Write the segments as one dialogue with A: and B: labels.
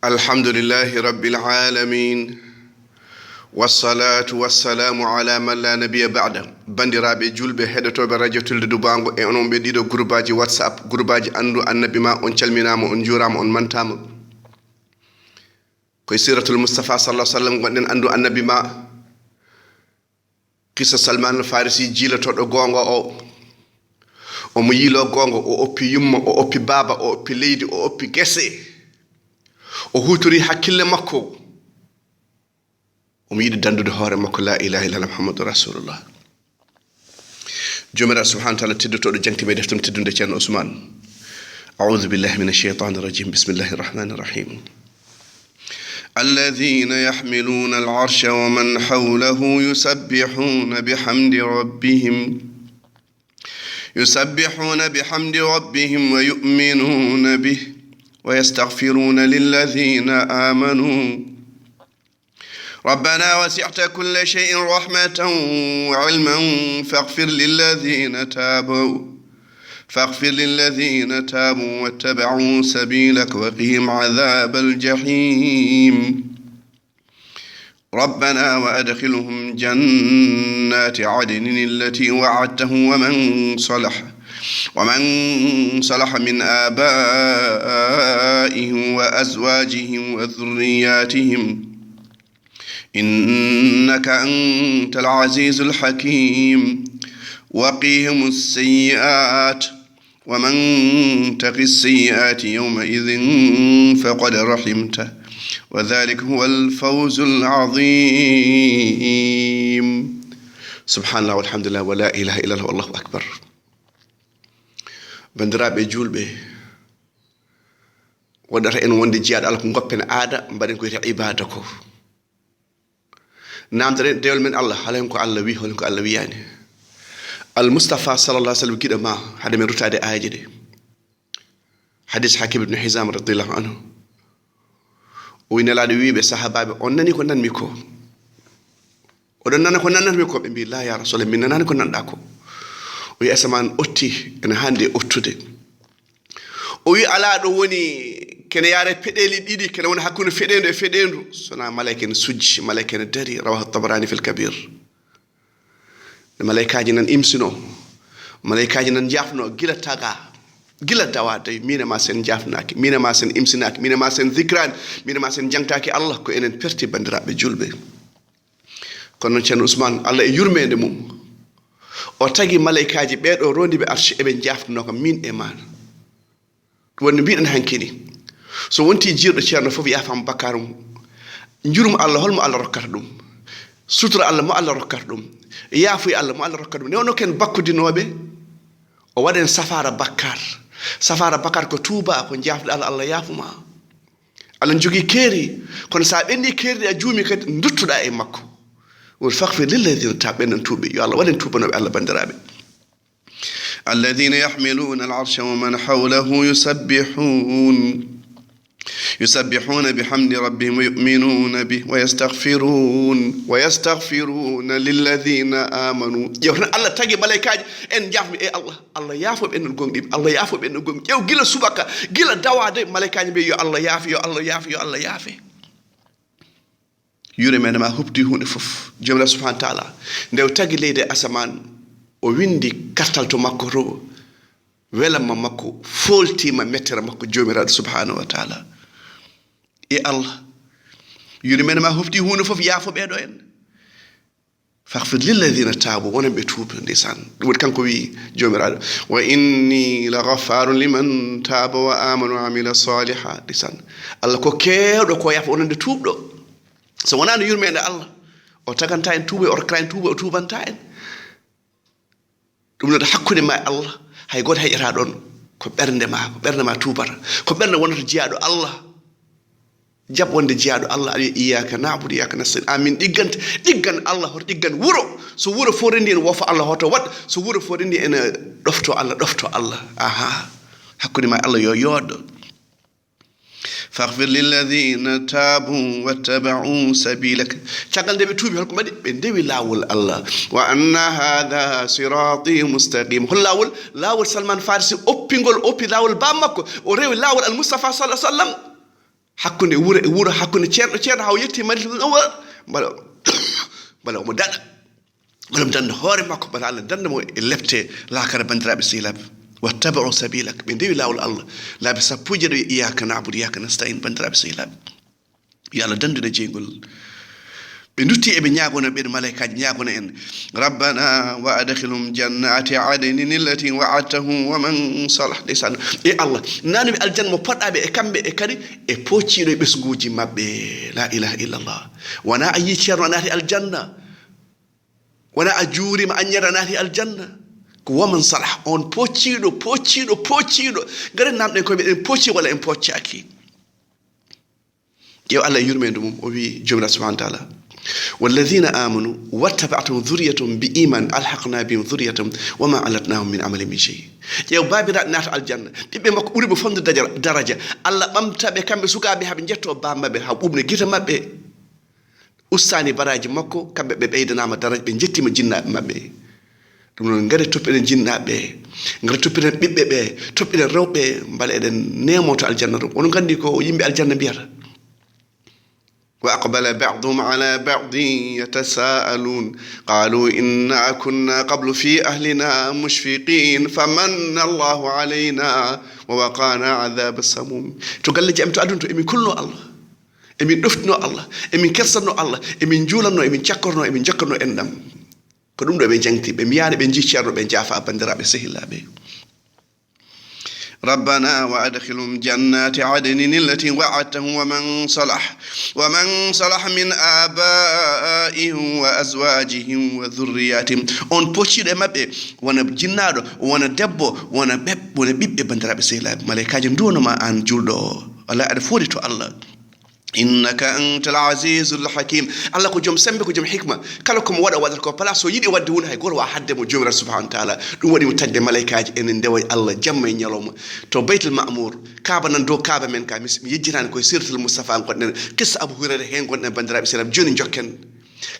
A: الحمد لله رب العالمين والصلاة والسلام على من لا نبي بعده bandiraɓe julɓe heɗotoɓe radio tulde dubango e onon ɓe ɗiɗo groupe aji whatsapp groupe aji andu annabi ma on calminama on jurama on mantama koye siratul mustafa sallallahu alaihi wasallam gonɗen andu annabi ma kissa salman al farisi jiilatoɗo gonga o mo yiilo gonga o oppi yumma o oppi baba o oppi leydi o oppi gese o hutori hakkille makko o mi yiɗi dandude hoore makko la ilaha illallah muhammadur rasulullah jomira subhanahu wa ta'ala teddotoɗo jangtiɓe deftam teddunde ceerno ousmane a'udhu billahi minash shaitanir rajim bismillahir rahmanir rahim الذين يحملون العرش ومن حوله يسبحون بحمد ربهم ويؤمنون به ويستغفرون للذين آمنوا ربنا وسعت كل شيء رحمة وعلما فاغفر للذين تابوا واتبعوا سبيلك وقهم عذاب الجحيم ربنا وأدخلهم جنات عدن التي وعدتهم ومن صلح من آبائهم وأزواجهم وذرياتهم إنك أنت العزيز الحكيم وقيهم السيئات ومن تق السيئات يومئذ فقد رحمته وذلك هو الفوز العظيم سبحان الله والحمد لله ولا إله إلا الله والله أكبر bandiraɓe julɓe waɗata en wonde jiyaɗo Allah ko goppen aada mbaɗen ko wiyete ibada ko namdaren dewal men Allah halen ko Allah wi holen ko Allah wiyani al mustafa sallallahu alaihi wasallam giɗo ma hade men rutade aaji ɗe hadis hakim ibn hizam radiyallahu anhu o wi nelaɗo wiɓe sahabaɓe on nani ko nanmi ko oɗon nana ko nannatmi ko ɓe mbi la ya rasulallah min nanani ko nanɗa ko o wi asaman otti ene hande ottude o wi ala ɗo woni kene yaare peɗeli ɗiɗi kene woni hakkude feɗendu e feɗendu sona malayka ene sujji malayka ene dari rawahu tabarani fil kabir malaykaji nan imsino malaykaji nan jafno gila taga gila dawa tawi minema sen jafnaki minema sen imsinaki minema sen zikrani minema sen jangtaki Allah ko enen perti bandiraɓe julɓe kono noon ceerno ousmane Allah e yurmede mum o tagi malaykaji ɓeɗo rondiɓe arche eɓe jaftuno ko min e mana ɗum wonno mbiɗen hankkini so wonti jirɗo ceerno fof yafam bakar mum jurum Allah holmo Allah rokkata ɗum sutura Allah mo Allah rokkata ɗum yaafuye Allah mo Allah rokkata ɗum newno ken bakkudinoɓe o waɗen safara bakkar ko tuuba ko jafde Allah Allah yaafuma Allah jogui keeri kono sa ɓenni keerdi a juumi kadi duttuɗa e makko won faghfir lilladhina tabu ɓen tuuɓe yo Allah waɗen tubanoɓe Allah bandiraɓe الذين يحملون العرش ومن حوله يسبحون بحمد ربهم ويؤمنون به ويستغفرون للذين آمنوا يوم الله تاجي ملائكة إن جافم إيه الله يافو بإنه قوم الله يافو بإنه قوم يو جل سبكة جل دواء ملائكة بي يو الله يافي yure men ma hubdi hunde fof jomla subhanahu wa ta'ala ndew tagi leyde asaman o windi kartal to makko ro welama makko foltima mettere makko jomiraɗo subhanahu wa ta'ala e Allah yure men ma hubdi hunde fof yaafo ɓeɗo en faghfir lilladhina tabu wonen ɓe tuubi ndesan ɗum woni kanko wi jomiraɗo wa inni la ghafarun liman taba wa amana wa amila salihan ndesan Allah ko kewɗo ko yaafo ononde tuubɗo so wonano yurmede Allah o tagant en tuuba o rokkata en tuuba o tubanta en ɗum noon hakkude ma e Allah hay goto heƴata ɗon ko ɓernde ma tubata ko ɓernde wonata jiyaɗo Allah jab wonde jiyaɗo Allah aɗa iyyaka na'budu iyyaka nasta'in amin ɗiggan Allah hoto ɗiggan wuro so wuro fo rendi ene wofa Allah hoto wat so wuro fo rendi ene ɗofto Allah aha hakkude ma e Allah yo yooɗo فاغفر للذين تابوا واتبعوا سبيلك شغل دبي توبي هلكم بدي بندوي لاول الله وأن هذا صراطي مستقيم هل لاول سلمان فارسي أوبينغول أوبي لاول بامكو وريو لاول المصطفى صلى الله عليه وسلم hakkunde wuro e wuro hakkunde ceerɗo haw yetti mari bala omo daɗa bala mo danda hoore makko bala Allah danda mo e lefte laakara bandiraɓe sehilaɓe wattabau sabilak ɓe ndewi lawol Allah laabi sappoje ɗo iyaka nabudu iyaka nasta'in bandiraɓe sehilaɓe yo Allah dandude jeygol ɓe dutti eɓe ñaagona ɓen malaikaji ñaagona en rabbana wa adkhilhum jannati adnin allati wa'adtahum wa man salah ndeysaan e Allah nanoɓe aljanna mo poɗɗaɓe e kamɓe e kadi e pocciɗo e ɓesguji maɓɓe la ilaha illallah wona a yi ceerno a naati aljanna wona a juurima aññere a naati aljanna ko waman salah on pocciɗo garen namɗen koye meɗen pocci walla en poccaki ƴeew Allah e yurmede mum o wi jomiraɗo subahana taala والذين آمنوا واتبعتهم ذريتهم بإيمان ألحقنا بهم ذريتهم وما علتناهم من عمل من شيء يو بابي نات الجنة بيبي مako ɓuri ɓe famde daraja Allah ɓamtaɓe kamɓe sukaɓe haɓe jetto bammaɓe ha ɓuɓne guita maɓɓe ustani baraji makko kamɓe ɓe ɓeydanama daraja ɓe jettima jinnaɓe maɓɓe ɗum noon gari toppiɗen jinnaɓe gari toppiɗen ɓiɓɓe ɓe toppiɗen rewɓe mbale eɗen nemoto aljanna ɗum onon gandi ko yimɓe aljanna mbiyata وأقبل بعضهم على بعض يتساءلون قالوا إنا كنا قبل في أهلنا مشفقين فمن الله علينا ووقانا عذاب السموم تقول لي أمتو أدونتو إمين كلنا الله إمين دفتنا الله إمين كرسنا الله إمين جولنا إمين شكرنا إمين جكرنا إندم كلهم دو بين جنتي بميان بين جيشير بين جافا بندرا بسهلا بي ربنا وأدخلهم جنات عدن التي وعدتهم ومن صلح من آبائهم وأزواجهم وذرياتهم on poccide mabbe wona jinnado wona debbo wona bibbe bandirabe sehilabe malaikaji ndonoma an juldo ala ada fodi to Allah innaka antal azizul hakim Allah ko jom sembe ko jom hikma kala ko mo wada ko place so yidi wadde won hay gor wa hadde mo jomira subhanahu wa ta'ala dum wadi mo tagde malaikaji en ndewa Allah jamma e nyaloma to baytul ma'mur kaaba nan do kaaba men ka mi yejjitani ko sirtul mustafa ko den kissa abu hurayra hen gon den bandirabe selam joni jokken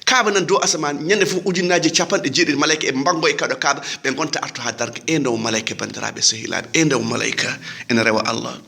A: kaaba nan do asaman nyande fu ujunaji capande jeedi malaika e bango e kado kaaba be gonta arto ha darke e ndo malaika bandirabe sehilabe e ndo malaika en rewa Allah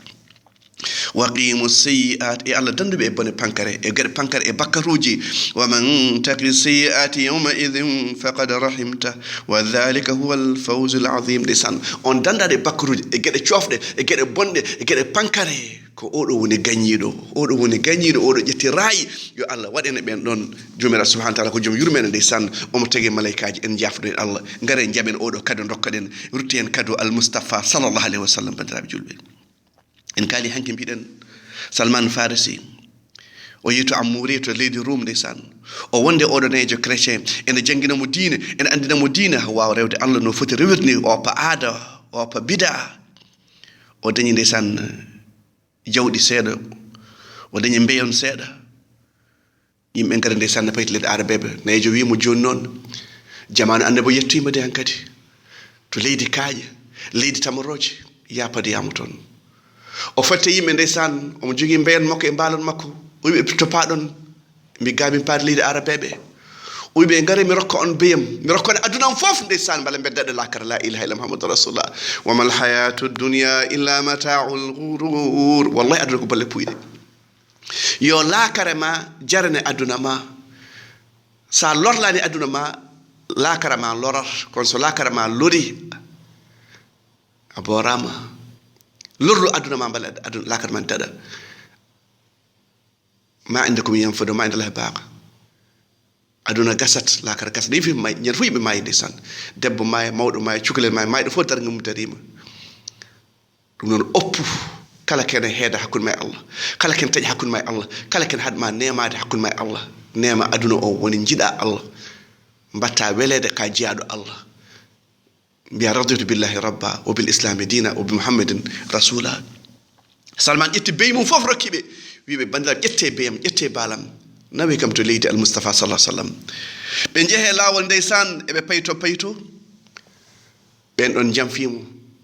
A: waqimu sayyi'at e Allah danduɓe e bone pankare e gade pankare e bakkaruji wa man taqi sayyi'ati yawma idhin faqad rahimta wa dhalika huwa al-fawz al-azim lisan on dandade bakkaruji e gade ciofde e gade bonde e gade pankare ko odo woni gañido odo jetti rayi yo Allah wadene ben don jumira subhanahu wa ta'ala ko jom yurmene lisan o mo tege malaikaji en jafdo Allah ngare jaben odo kado dokkaden rutti en kado al-mustafa sallallahu alaihi wasallam bandirabe julbe en kali hanke mbiɗen Salman Farisi o yito amouri to leydi Rum ndeysaan o wonde oɗo nejo chrétien ene jangina mo diine ene andina mo diine wawa rewde Allah no foti rewirni o pa aada o pa bida o dañi ndeysaan jawɗi seeɗa o dañi mbeyon seeɗa yimɓe ngara ndeysaan ne payti leydi arabeɓe nejo wimo joni noon jamanu annabo yettima de hankadi to leydi kaaƴe leydi tamaroje yapadiyama toon o fatte yimɓe ndeysaan omo jogui mbeyan makko e mbalon makko o wiɓe topaɗon mbi gamin paade leydi arabeɓe o wiɓe ngare mi rokka on beyam mi rokkone aduna fof ndeysaan mbala beddaɗo lakara la ilaha illa muhammadu rasulullah wa mal hayatu dunya illa mata'ul ghurur wallahi aduna ko balle puyɗe yo lakare ma jarane aduna ma sa lorlani aduna ma lakara ma lorat kono so lakara ma lori a borama lorlu aduna ma bala aduna lakar man tada ma indakum yanfadu ma indallahi baqa aduna gasat lakar gasat ni fi may ñen fu yimbe may ndesan debbo may mawdo may cukalel may do fo dar ngam darima dum non oppu kala ken heeda hakun may Allah kala ken taji hakun may Allah kala ken hadma neemaade hakun may Allah neema aduna o woni jida Allah mbatta welede ka jiado Allah بيا رضيت بالله ربا وبالإسلام دينا وبمحمد رسولا سلمان جت بيم فوف ركبه ويبي بندر جت بيم جت بالام نبي كم تليد المصطفى صلى الله عليه وسلم بنجه لاول ديسان ابي بيتو بين دون جام فيمو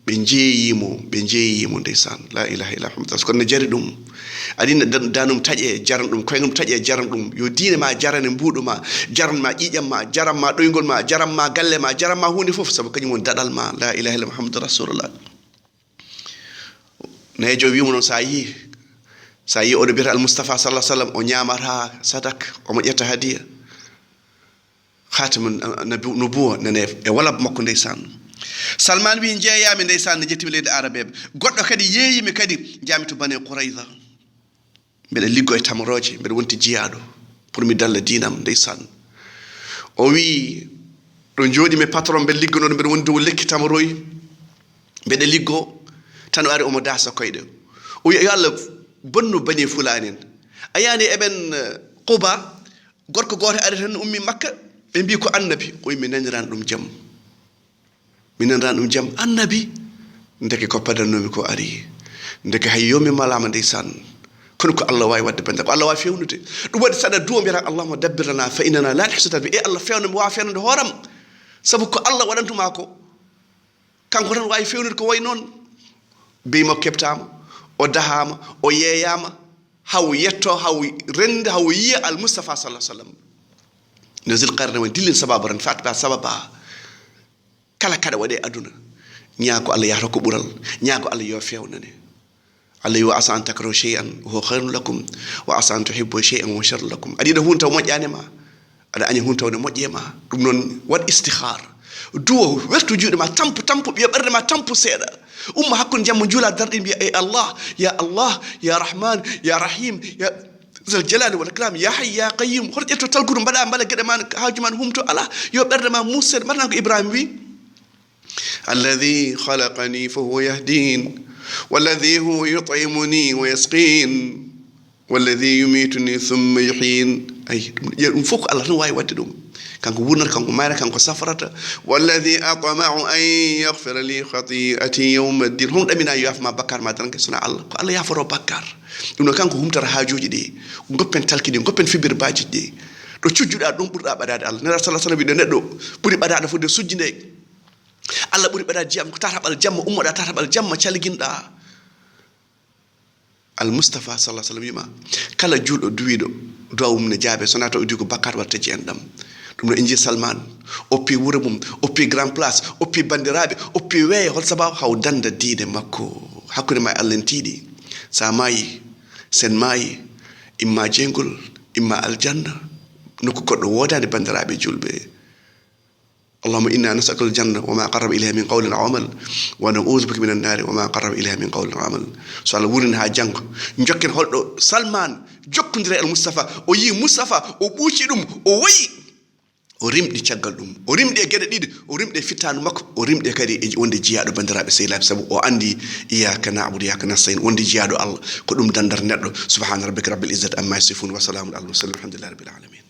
A: بنجيمو ديسان لا اله الا محمد رسول كون جاري دوم adina danum taje jaran dum koynum taje jaran dum yo diine ma jarane mbuudu ma jaran ma ƴiƴam ma jaran ma doygol ma jaran ma galle ma jaran ma hunde fof sabu kanyum won dadal ma la ilaha illa muhammadur rasulullah nejo wiimo non sa yi sa yi oɗo biyata almustafa sallah sallam o ñamata sadak omo ƴetta hadiya khatamu nubuwa nane e walab makko ndeysan salman wi jeeyami ndeysan ne jettimi leydi arabeɓe goɗɗo kadi yeeyimi kadi jami to bane qourayda mbeɗa liggo e tamoroje mbeɗa wonti jiyaɗo pour mi dalla dinam ndeysan o wi ɗo jooɗimi patron mbeɗa liggonoɗo mbeɗa woni dow lekki tamoroy mbeɗa liggo tan o ari omo dasa koyɗe o wi yo Allah bonnu bani fulani en a yani eɓen Quba gorko goto ari tan ummi Makka ɓe mbi ko annabi o wi mi naniran ɗum jaam annabi ndeke ko padannomi ko ari ndeke hay yomi malama ndeysan kono ko Allah wawi wadde bande ko Allah wawi fewnude ɗum waɗi saɗa duwo mbiyata allahuma dabbir lana fa innana la nahsita bi e Allah fewno mi wawa fewnude hooram sabu ko Allah waɗantuma ko kanko tan wawi fewnude ko way noon bimo keptama o dahama o yeeyama haw yetto haw rende haw yiya almustafa sallah sallam no zilqarne woni dillin sababu ran fatba sababa kala kada waɗe aduna ñaako Allah yahata ko ɓural ñaako Allah yo fewnane Allah yo asa an takro shay'an huwa khairun lakum wa asa an tuhibbu shay'an wa sharrun lakum adi do hunta moƴƴanema ada aña hunta woni moƴƴema ɗum noon wat istikhar duwo wertu juuɗe ma tampu ɓiya ɓerde ma tampu seeɗa umma hakkunde jamma juula darɗi mbiya e Allah ya rahman ya rahim ya zal jalali wal ikram ya hayy ya qayyum hoto ƴetto talgudu mbaɗa mbala gueɗe ma haaju man humto ala yo ɓerde ma museede mbaɗana ko Ibrahima wi الذي خلقني فهو يهدين والذي هو يطعمني ويسقين والذي يميتني ثم يحين أي فوق الله نواي وددهم كان كونر كان كماير كان كسفرة والذي أطمع أن يغفر لي خطيئتي يوم الدين هم أمين أيها ما بكر ما درنك سنا الله يغفر بكر إنه كان كهم ترى حاجوجي دي وقبل تلكي دي وقبل في برباجي دي لو تشجع دون برا بدأ الله نرى صلى الله عليه وسلم بدأ بري بدأ نفود سجنة Allah ɓuri ɓeɗa jiyam ko tataɓal jamma ummoɗa tataɓal jamma calguinɗa almustafa sallah sallam wima kala juulɗo duwiɗo duwa mum ne jaabe sona taw udi ko bakkat watta ji en ɗam ɗum no inji salman oppi wuuro mum oppi grand place oppi bandiraɓe oppi weeye hol sababu haw danda diine makko hakkude ma Allah en tiiɗi sa maayi sen maayi imma jeygol imma aljanna nokku goɗɗo wodani bandiraɓe julɓe اللهم إنا نسألك الجنة وما قرب إليها من قول وعمل ونعوذ بك من النار وما قرب إليها من قول وعمل سؤال ورنها جنگ نجكن هولدو سلمان جوكن دري المصطفى او يي مصطفى او بوشي دوم او وي o rimɗi caggal ɗum o rimɗi e geɗe ɗiɗi o rimɗi e fittanu makko o rimɗi kadi e wonde jiyaɗo bandiraɓe sehilaɓe saabu o andi iyaka na'budu iyaka nasta'in wonde jiyaɗo Allah ko ɗum dandar neɗɗo subhana rabbika rabbil izzati amma yasifun wa salamun alal mursalin walhamdulillahi rabbil alamin